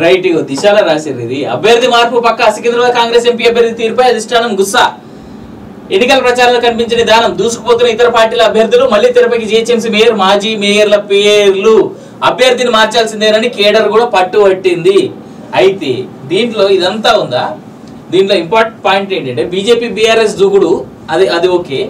Right ఇగో దిశలో రాశారు ఇది. అభ్యర్థి మార్పు పక్క సికింద్రాబాద్ కాంగ్రెస్ ఎంపీ అభ్యర్థి తీరుపై అధిష్టానం గుస్సా. ఎన్నికల ప్రచారంలో కనిపించిన విధానం, దూసుకుపోతున్న ఇతర పార్టీల అభ్యర్థులు మళ్లీ తెరపైకి జీహెచ్ఎంసీ మేయర్, మాజీ మేయర్ల పేర్లు, అభ్యర్థిని మార్చాల్సిందేనని కేడర్ కూడా పట్టుబట్టింది. అయితే దీంట్లో ఇదంతా ఉందా, దీంట్లో ఇంపార్టెంట్ పాయింట్ ఏంటంటే బీజేపీ బీఆర్ఎస్ దూకుడు అది ఓకే,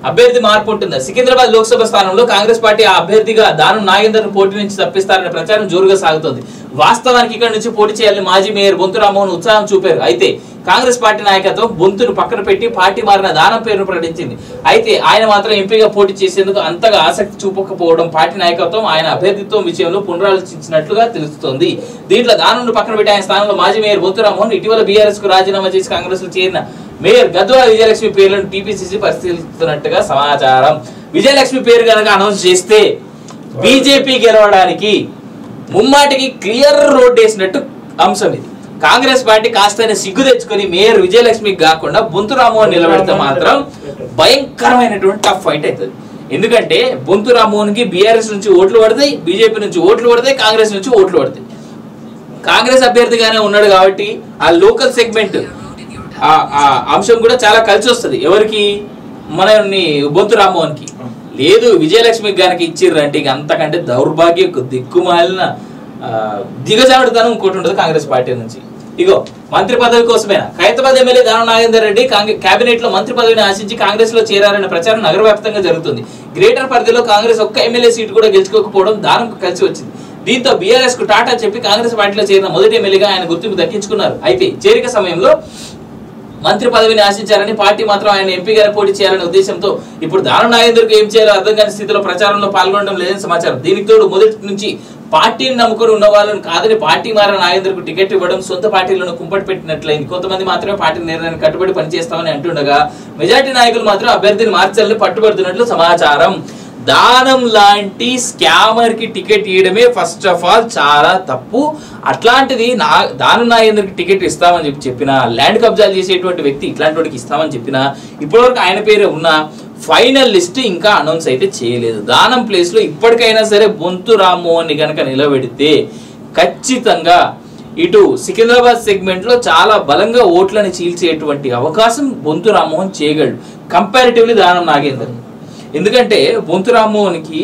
అభ్యర్థి మార్పు ఉంటుందా? సికింద్రాబాద్ లోక్సభ స్థానంలో కాంగ్రెస్ పార్టీ ఆ అభ్యర్థిగా దానం నాగేందర్ పోటీ నుంచి తప్పిస్తారనే ప్రచారం జోరుగా సాగుతోంది. వాస్తవానికి ఇక్కడ నుంచి పోటీ చేయాలని మాజీ మేయర్ బొంతు రామ్మోహన్ ఉత్సాహం చూపారు. అయితే కాంగ్రెస్ పార్టీ నాయకత్వం బొంతును పక్కన పెట్టి పార్టీ మారిన దానం పేరును ప్రకటించింది. అయితే ఆయన మాత్రం ఎంపీగా పోటీ చేసేందుకు అంతగా ఆసక్తి చూపకపోవడం పార్టీ నాయకత్వం ఆయన అభ్యర్థిత్వం విషయంలో పునరాలోచించినట్లుగా తెలుస్తోంది. దీంట్లో దానంను పక్కన పెట్టి ఆయన స్థానంలో మాజీ మేయర్ బొంతు రామ్మోహన్ ఇటీవల బీఆర్ఎస్ కు రాజీనామా చేసి కాంగ్రెస్ లో చేరిన మేయర్ గద్వాల విజయలక్ష్మి పేర్లను టీపీసీసీ పరిశీలిస్తున్నట్టుగా సమాచారం. విజయలక్ష్మి పేరు కనుక అనౌన్స్ చేస్తే బీజేపీ గెలవడానికి ముమ్మాటికి క్లియర్ రోడ్ వేసినట్టు అంశం ఇది. కాంగ్రెస్ పార్టీ కాస్తైనా సిగ్గు తెచ్చుకొని మేయర్ విజయలక్ష్మికి కాకుండా బొంతు రామ్మోహన్ నిలబెడితే మాత్రం భయంకరమైనటువంటి టఫ్ ఫైట్ అవుతుంది. ఎందుకంటే బొంతు రామ్మోహన్ కి బీఆర్ఎస్ నుంచి ఓట్లు పడతాయి, బీజేపీ నుంచి ఓట్లు పడతాయి, కాంగ్రెస్ నుంచి ఓట్లు పడతాయి. కాంగ్రెస్ అభ్యర్థిగానే ఉన్నాడు కాబట్టి ఆ లోకల్ సెగ్మెంట్ ఆ అంశం కూడా చాలా కలిసి వస్తుంది. ఎవరికి? మన బొంతు రామ్మోహన్ కి. లేదు విజయలక్ష్మికి గనక ఇచ్చిర్రంటే ఇక అంతకంటే దౌర్భాగ్య దిక్కుమాలిన దిగజాడుతనం ఇంకోటి ఉంటుంది కాంగ్రెస్ పార్టీ నుంచి. ఇగో మంత్రి పదవి కోసమేనా? ఖైరతాబాద్ ఎమ్మెల్యే దానం నాగేందర్ రెడ్డి కేబినెట్ లో మంత్రి పదవిని ఆశించి కాంగ్రెస్ లో చేరారనే ప్రచారం నగర వ్యాప్తంగా జరుగుతుంది. గ్రేటర్ పరిధిలో కాంగ్రెస్ ఒక్క ఎమ్మెల్యే సీటు కూడా గెలుచుకోకపోవడం దానంకు కలిసి వచ్చింది. దీంతో బీఆర్ఎస్ కు టాటా చెప్పి కాంగ్రెస్ పార్టీలో చేరిన మొదటి ఎమ్మెల్యేగా ఆయన గుర్తింపు దక్కించుకున్నారు. అయితే చేరిక సమయంలో మంత్రి పదవిని ఆశించారని, పార్టీ మాత్రం ఆయన ఎంపీగానే పోటీ చేయాలనే ఉద్దేశంతో ఇప్పుడు దానం నాగేందర్కు ఏం చేయాలో అర్థం కాని స్థితిలో ప్రచారంలో పాల్గొనడం లేదని సమాచారం. దీనికి తోడు మొదటి నుంచి పార్టీని నమ్ముకొని ఉన్న వాళ్ళని కాదని పార్టీ మారిన నాగేందర్కు టికెట్ ఇవ్వడం సొంత పార్టీలను కుంపటి పెట్టినట్లయింది. కొంతమంది మాత్రమే పార్టీ నిర్ణయాన్ని కట్టుబడి పనిచేస్తామని అంటుండగా మెజార్టీ నాయకులు మాత్రం అభ్యర్థిని మార్చాలని పట్టుబడుతున్నట్లు సమాచారం. దానం లాంటి స్కామర్ కి టికెట్ ఇవ్వడమే ఫస్ట్ ఆఫ్ ఆల్ చాలా తప్పు. అట్లాంటిది దానం నాగేందర్కి టికెట్ ఇస్తామని చెప్పినా, ల్యాండ్ కబ్జాలు చేసేటువంటి వ్యక్తి ఇట్లాంటి వాడికి ఇస్తామని చెప్పినా ఇప్పటివరకు ఆయన పేరే ఉన్న ఫైనల్ లిస్ట్ ఇంకా అనౌన్స్ అయితే చేయలేదు. దానం ప్లేస్ లో ఇప్పటికైనా సరే బొంతు రామ్మోహన్ ని కనుక నిలబెడితే ఖచ్చితంగా ఇటు సికింద్రాబాద్ సెగ్మెంట్ లో చాలా బలంగా ఓట్లని చీల్చేటువంటి అవకాశం బొంతు రామ్మోహన్ చేయగలడు కంపారిటివ్లీ దానం నాగేందర్. ఎందుకంటే బొంతు రామ్మోహన్ కి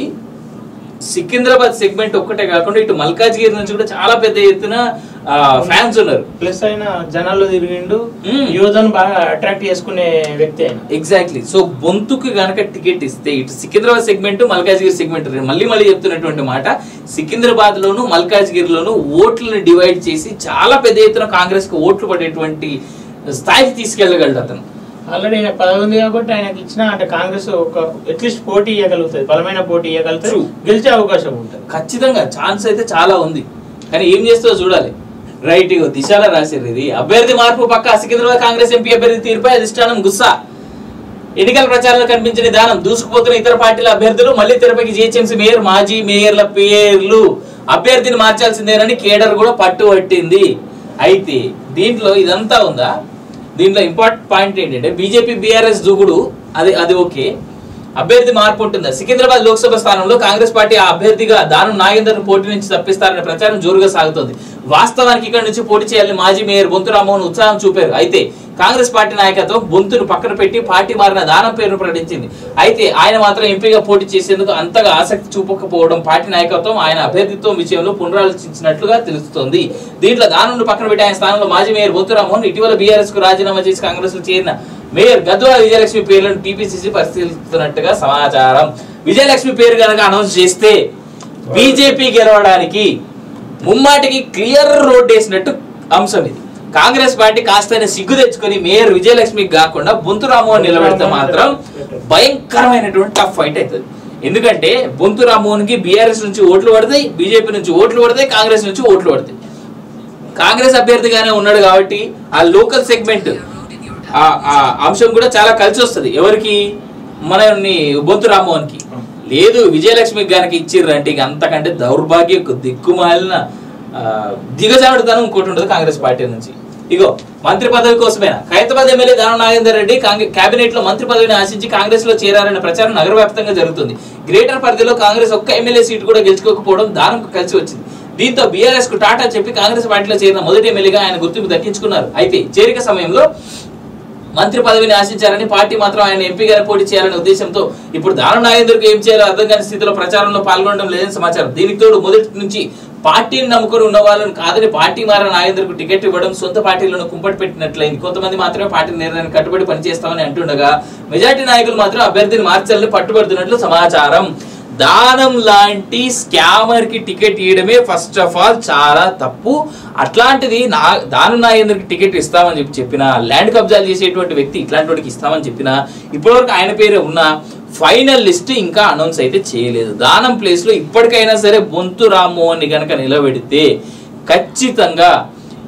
సికింద్రాబాద్ సెగ్మెంట్ ఒక్కటే కాకుండా ఇటు మల్కాజ్గిరి నుంచి కూడా చాలా పెద్ద ఎత్తున ఫ్యాన్స్ ఉన్నారు. ప్లస్ ఆయన జనాల్లో తిరిగిండు, యువతను బాగా అట్రాక్ట్ చేసుకునే వ్యక్తి ఆయన. ఎగ్జాక్ట్లీ. సో బొంతుకు గనక టికెట్ ఇస్తే ఇటు సికింద్రాబాద్ సెగ్మెంట్, మల్కాజ్గిరి సెగ్మెంట్ మళ్ళీ చెప్తున్నటువంటి మాట, సికింద్రాబాద్ లోను మల్కాజ్గిరిలోను ఓట్లను డివైడ్ చేసి చాలా పెద్ద ఎత్తున కాంగ్రెస్ కు ఓట్లు పడేటువంటి స్థాయికి తీసుకెళ్లగలడు అతను. ఆల్రెడీ ఆయన పదవి ఉంది కాబట్టి ఆయనకి ఇచ్చిన అంటే కాంగ్రెస్ ఒక అట్లీస్ట్ పోటీ ఇవ్వగలుగుతుంది, బలమైన పోటీ ఇవ్వగలుగుతుంది, గెలిచే అవకాశం ఉంటుంది. ఖచ్చితంగా ఛాన్స్ అయితే చాలా ఉంది, కానీ ఏం చేస్తుందో చూడాలి. రైట్ ఇగో దిశలో రాశారు ఇది. అభ్యర్థి మార్పు పక్క సికింద్రాబాద్ కాంగ్రెస్ ఎంపీ అభ్యర్థి తీరుపై అధిష్టానం గుస్సా. ఎన్నికల ప్రచారంలో కనిపించిన విధానం, దూసుకుపోతున్న ఇతర పార్టీల అభ్యర్థులు మళ్లీ తెరపైకి జీహెచ్ఎంసీ మేయర్, మాజీ మేయర్ల పేర్లు, అభ్యర్థిని మార్చాల్సిందేనని కేడర్ కూడా పట్టుబట్టింది. అయితే దీంట్లో ఇదంతా ఉందా, దీంట్లో ఇంపార్టెంట్ పాయింట్ ఏంటంటే బీజేపీ బీఆర్ఎస్ దూకుడు అది ఓకే, అభ్యర్థి మార్పు ఉంటుందా? సికింద్రాబాద్ లోక్సభ స్థానంలో కాంగ్రెస్ పార్టీ ఆ అభ్యర్థిగా దానం నాగేందర్ పోటీ నుంచి తప్పిస్తారనే ప్రచారం జోరుగా సాగుతోంది. వాస్తవానికి ఇక్కడ నుంచి పోటీ చేయాలని మాజీ మేయర్ బొంతు రామ్మోహన్ ఉత్సాహం చూపారు. అయితే కాంగ్రెస్ పార్టీ నాయకత్వం బొంతును పక్కన పెట్టి పార్టీ మారిన దానం పేరును ప్రకటించింది. అయితే ఆయన మాత్రం ఎంపీగా పోటీ చేసేందుకు అంతగా ఆసక్తి చూపకపోవడం పార్టీ నాయకత్వం ఆయన అభ్యర్థిత్వం విషయంలో పునరాలోచించినట్లుగా తెలుస్తోంది. దీంట్లో దానంను పక్కన పెట్టి ఆయన స్థానంలో మాజీ మేయర్ బొంతు రామ్మోహన్ ఇటీవల బీఆర్ఎస్ కు రాజీనామా చేసి కాంగ్రెస్ లో చేరిన మేయర్ గద్వాల విజయలక్ష్మి పేర్లను టీపీసీసీ పరిశీలిస్తున్నట్టుగా సమాచారం. విజయలక్ష్మి పేరు కనుక అనౌన్స్ చేస్తే బీజేపీ గెలవడానికి ముమ్మాటికి క్లియర్ రోడ్ వేసినట్టు అంశం ఇది. కాంగ్రెస్ పార్టీ కాస్తైనా సిగ్గు తెచ్చుకొని మేయర్ విజయలక్ష్మికి కాకుండా బొంతు రామ్మోహన్ నిలబెడితే మాత్రం భయంకరమైనటువంటి టఫ్ ఫైట్ అవుతుంది. ఎందుకంటే బొంతు రామ్మోహన్ కి బీఆర్ఎస్ నుంచి ఓట్లు పడతాయి, బీజేపీ నుంచి ఓట్లు పడతాయి, కాంగ్రెస్ నుంచి ఓట్లు పడతాయి. కాంగ్రెస్ అభ్యర్థిగానే ఉన్నాడు కాబట్టి ఆ లోకల్ సెగ్మెంట్ ఆ అంశం కూడా చాలా కలిసి వస్తుంది. ఎవరికి? మన బొంతు రామ్మోహన్ కి. లేదు విజయలక్ష్మికి గనక ఇచ్చిర్రంటే ఇక అంతకంటే దౌర్భాగ్య దిక్కుమాలిన దిగజాడుతనం ఇంకోటి ఉంటుంది కాంగ్రెస్ పార్టీ నుంచి. ఇగో మంత్రి పదవి కోసమేనా? ఖైరతాబాద్ ఎమ్మెల్యే దానం నాగేందర్ రెడ్డి కేబినెట్ లో మంత్రి పదవిని ఆశించి కాంగ్రెస్ లో చేరారనే ప్రచారం నగర వ్యాప్తంగా జరుగుతుంది. గ్రేటర్ పరిధిలో కాంగ్రెస్ ఒక్క ఎమ్మెల్యే సీటు కూడా గెలుచుకోకపోవడం దానంకు కలిసి వచ్చింది. దీంతో బీఆర్ఎస్ కు టాటా చెప్పి కాంగ్రెస్ పార్టీలో చేరిన మొదటి ఎమ్మెల్యేగా ఆయన గుర్తింపు దక్కించుకున్నారు. అయితే చేరిక సమయంలో మంత్రి పదవిని ఆశించారని, పార్టీ మాత్రం ఆయన ఎంపీగానే పోటీ చేయాలనే ఉద్దేశంతో ఇప్పుడు దానం నాగేందర్కు ఏం చేయాలో అర్థం కాని స్థితిలో ప్రచారంలో పాల్గొనడం లేదని సమాచారం. దీనికి తోడు మొదటి నుంచి పార్టీని నమ్ముకుని ఉన్న వాళ్ళని కాదని పార్టీ మారిన నాగేందర్కు టికెట్ ఇవ్వడం సొంత పార్టీలను కుంపటి పెట్టినట్లయింది. కొంతమంది మాత్రమే పార్టీ నిర్ణయాన్ని కట్టుబడి పనిచేస్తామని అంటుండగా మెజార్టీ నాయకులు మాత్రం అభ్యర్థిని మార్చాలని పట్టుబడుతున్నట్లు సమాచారం. దానం లాంటి స్కామర్ కి టికెట్ ఇవ్వడమే ఫస్ట్ ఆఫ్ ఆల్ చాలా తప్పు. అట్లాంటిది దానం నాగేందర్కి టికెట్ ఇస్తామని చెప్పిన, ల్యాండ్ కబ్జాలు చేసేటువంటి వ్యక్తి ఇట్లాంటి వాడికి ఇస్తామని చెప్పిన, ఇప్పటివరకు ఆయన పేరే ఉన్న ఫైనల్ లిస్ట్ ఇంకా అనౌన్స్ అయితే చేయలేదు. దానం ప్లేస్ లో ఇప్పటికైనా సరే బొంతు రామ్మోహన్ ని గనక నిలబెడితే ఖచ్చితంగా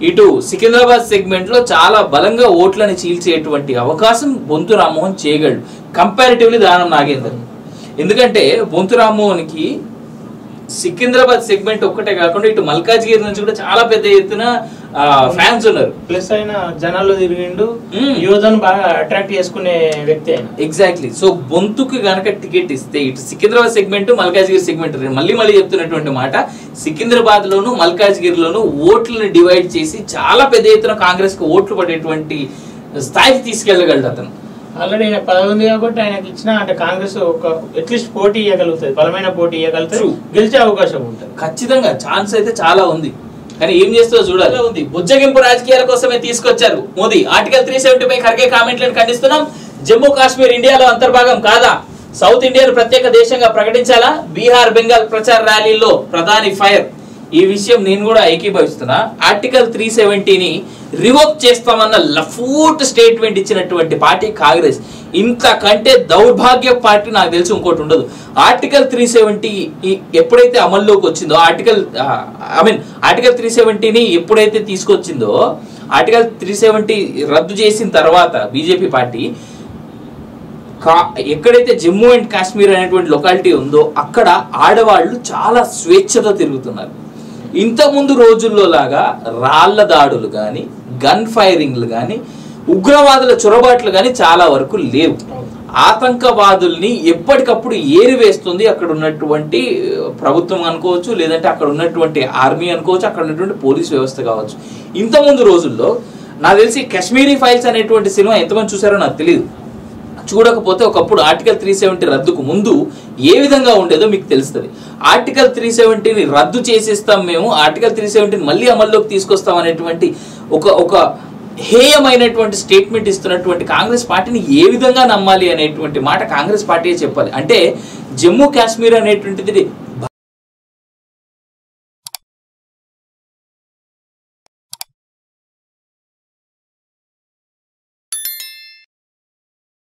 ఇటు సికింద్రాబాద్ సెగ్మెంట్ లో చాలా బలంగా ఓట్లని చీల్చేటువంటి అవకాశం బొంతు రామ్మోహన్ చేయగలడు కంపారిటివ్లీ దానం నాగేందర్. ఎందుకంటే బొంతు రామ్మోహన్ కి సికింద్రాబాద్ సెగ్మెంట్ ఒక్కటే కాకుండా ఇటు మల్కాజ్గిరి నుంచి కూడా చాలా పెద్ద ఎత్తున ఫ్యాన్స్ ఉన్నారు. ప్లస్ ఆయన జనాల్లో తిరిగిండు, యువతను బాగా అట్రాక్ట్ చేసుకునే వ్యక్తి ఆయన. ఎగ్జాక్ట్లీ. సో బొంతుకు గనక టికెట్ ఇస్తే ఇటు సికింద్రాబాద్ సెగ్మెంట్, మల్కాజ్గిరి సెగ్మెంట్ మళ్ళీ చెప్తున్నటువంటి మాట, సికింద్రాబాద్ లోను మల్కాజ్గిరిలోను ఓట్లను డివైడ్ చేసి చాలా పెద్ద ఎత్తున కాంగ్రెస్ కు ఓట్లు పడేటువంటి స్థాయికి తీసుకెళ్లగలడు అతను. ఆల్రెడీ ఆయన పదవి ఉంది కాబట్టి ఆయనకి ఇచ్చిన అంటే కాంగ్రెస్ ఒక అట్లీస్ట్ పోటీ ఇవ్వగలుగుతుంది, బలమైన పోటీ ఇవ్వగలుగుతుంది, గెలిచే అవకాశం ఉంటుంది. ఖచ్చితంగా ఛాన్స్ అయితే చాలా ఉంది, కానీ ఏం చేస్తుందో చూడాలి. ఉంది బుజ్జగింపు రాజకీయాల కోసమే తీసుకొచ్చారు మోదీ. ఆర్టికల్ 370 పై ఖర్గే కామెంట్లను ఖండిస్తున్నాం. జమ్మూ కాశ్మీర్ ఇండియాలో అంతర్భాగం కాదా? సౌత్ ఇండియాను ప్రత్యేక దేశంగా ప్రకటించాలా? బీహార్ బెంగాల్ ప్రచార ర్యాలీల్లో ప్రధాని ఫైర్. ఈ విషయం నేను కూడా ఏకీభవిస్తున్నా. ఆర్టికల్ 370ని రివోక్ చేస్తామన్న లఫూట్ స్టేట్మెంట్ ఇచ్చినటువంటి పార్టీ కాంగ్రెస్. ఇంతకంటే దౌర్భాగ్య పార్టీ నాకు తెలిసి ఇంకోటి ఉండదు. ఆర్టికల్ 370 ఎప్పుడైతే అమల్లోకి వచ్చిందో, ఆర్టికల్ 370ని ఎప్పుడైతే తీసుకొచ్చిందో, ఆర్టికల్ 370 రద్దు చేసిన తర్వాత బీజేపీ పార్టీ ఎక్కడైతే జమ్మూ అండ్ కాశ్మీర్ అనేటువంటి లొకాలిటీ ఉందో అక్కడ ఆడవాళ్ళు చాలా స్వేచ్ఛతో తిరుగుతున్నారు. ఇంతకుముందు రోజుల్లో లాగా రాళ్ల దాడులు కానీ, గన్ ఫైరింగ్లు కానీ, ఉగ్రవాదుల చొరబాట్లు కానీ చాలా వరకు లేవు. ఆతంకవాదుల్ని ఎప్పటికప్పుడు ఏరివేస్తుంది అక్కడ ఉన్నటువంటి ప్రభుత్వం అనుకోవచ్చు, లేదంటే అక్కడ ఉన్నటువంటి ఆర్మీ అనుకోవచ్చు, అక్కడ ఉన్నటువంటి పోలీస్ వ్యవస్థ కావచ్చు. ఇంతకుముందు రోజుల్లో నాకు తెలిసి కాశ్మీరీ ఫైల్స్ అనేటువంటి సినిమా ఎంతమంది చూసారో నాకు తెలియదు. చూడకపోతే ఒకప్పుడు ఆర్టికల్ 370 రద్దుకు ముందు ఏ విధంగా ఉండేదో మీకు తెలుస్తుంది. ఆర్టికల్ 370ని రద్దు చేసేస్తాం మేము, ఆర్టికల్ 370ని మళ్ళీ అమల్లోకి తీసుకొస్తాం అనేటువంటి ఒక హేయమైనటువంటి స్టేట్మెంట్ ఇస్తున్నటువంటి కాంగ్రెస్ పార్టీని ఏ విధంగా నమ్మాలి అనేటువంటి మాట కాంగ్రెస్ పార్టీ చెప్పాలి. అంటే జమ్మూ కాశ్మీర్ అనేటువంటిది